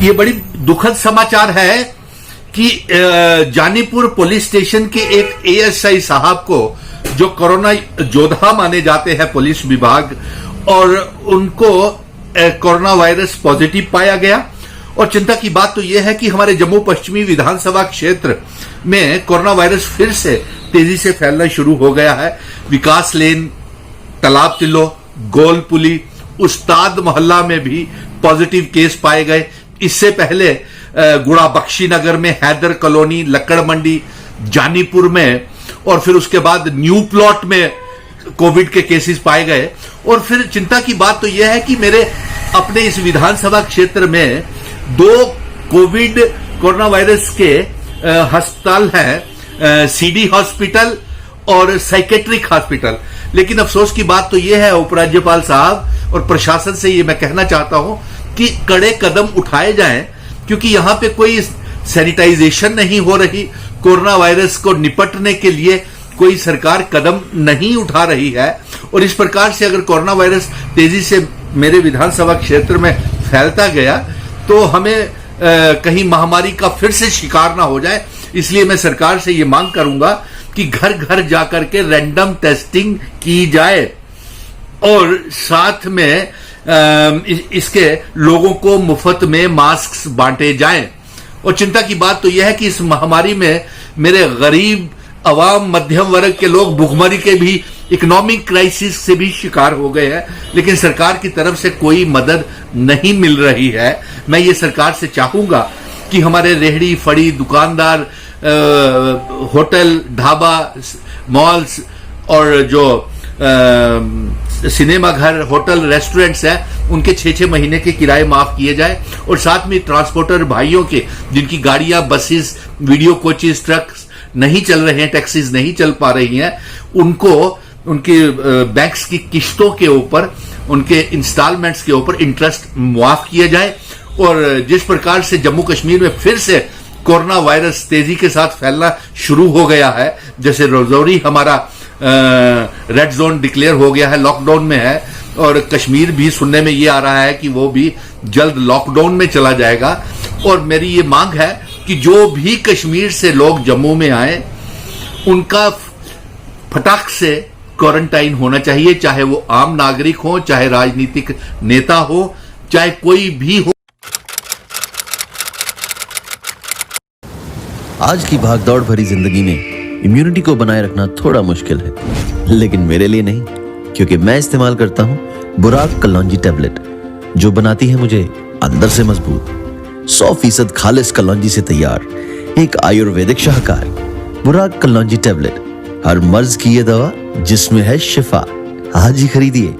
ये बड़ी दुखद समाचार है कि जानीपुर पुलिस स्टेशन के एक एएसआई साहब को, जो कोरोना योद्धा माने जाते हैं पुलिस विभाग, और उनको कोरोना वायरस पॉजिटिव पाया गया। और चिंता की बात तो यह है कि हमारे जम्मू पश्चिमी विधानसभा क्षेत्र में कोरोना वायरस फिर से तेजी से फैलना शुरू हो गया है। विकास लेन, तालाब तिल्लो, गोलपुली, उस्ताद मोहल्ला में भी पॉजिटिव केस पाए गए। इससे पहले गुड़ा बख्शी नगर में, हैदर कॉलोनी, लक्कड़ मंडी, जानीपुर में, और फिर उसके बाद न्यू प्लॉट में कोविड के केसेस पाए गए। और फिर चिंता की बात तो यह है कि मेरे अपने इस विधानसभा क्षेत्र में 2 कोरोना वायरस के अस्पताल हैं, सीडी हॉस्पिटल और साइकेट्रिक हॉस्पिटल। लेकिन अफसोस की बात तो यह है उपराज्यपाल साहब और प्रशासन से ये मैं कहना चाहता हूं कि कड़े कदम उठाए जाएं, क्योंकि यहां पे कोई सैनिटाइजेशन नहीं हो रही। कोरोना वायरस को निपटने के लिए कोई सरकार कदम नहीं उठा रही है। और इस प्रकार से अगर कोरोना वायरस तेजी से मेरे विधानसभा क्षेत्र में फैलता गया तो हमें कहीं महामारी का फिर से शिकार ना हो जाए। इसलिए मैं सरकार से ये मांग करूंगा कि घर घर जाकर के रैंडम टेस्टिंग की जाए और साथ में इसके लोगों को मुफ्त में मास्क बांटे जाएं। और चिंता की बात तो यह है कि इस महामारी में मेरे गरीब अवाम, मध्यम वर्ग के लोग भुखमरी के भी, इकोनॉमिक क्राइसिस से भी शिकार हो गए हैं, लेकिन सरकार की तरफ से कोई मदद नहीं मिल रही है। मैं ये सरकार से चाहूंगा कि हमारे रेहड़ी फड़ी दुकानदार, होटल, ढाबा, मॉल्स और जो सिनेमा घर, होटल, रेस्टोरेंट्स हैं, उनके 6-6 महीने के किराए माफ किए जाए। और साथ में ट्रांसपोर्टर भाइयों के, जिनकी गाड़ियां, बसेस, वीडियो कोचेस, ट्रक्स नहीं चल रहे हैं, टैक्सीज नहीं चल पा रही हैं, उनको उनके बैंक्स की किस्तों के ऊपर, उनके इंस्टॉलमेंट्स के ऊपर इंटरेस्ट माफ किया जाए। और जिस प्रकार से जम्मू कश्मीर में फिर से कोरोना वायरस तेजी के साथ फैलना शुरू हो गया है, जैसे रजौरी हमारा रेड जोन डिक्लेयर हो गया है, लॉकडाउन में है, और कश्मीर भी सुनने में ये आ रहा है कि वो भी जल्द लॉकडाउन में चला जाएगा। और मेरी ये मांग है कि जो भी कश्मीर से लोग जम्मू में आए, उनका फटाक से क्वारंटाइन होना चाहिए, चाहे वो आम नागरिक हो, चाहे राजनीतिक नेता हो, चाहे कोई भी हो। आज की भागदौड़ भरी जिंदगी में इम्यूनिटी को बनाए रखना थोड़ा मुश्किल है, लेकिन मेरे लिए नहीं, क्योंकि मैं इस्तेमाल करता हूं बुराक कलौंजी टैबलेट, जो बनाती है मुझे अंदर से मजबूत। 100% खालिस कलौंजी से तैयार एक आयुर्वेदिक शाहकार बुराक कलौंजी टैबलेट, हर मर्ज की ये दवा जिसमें है शिफा। आज ही खरीदिए।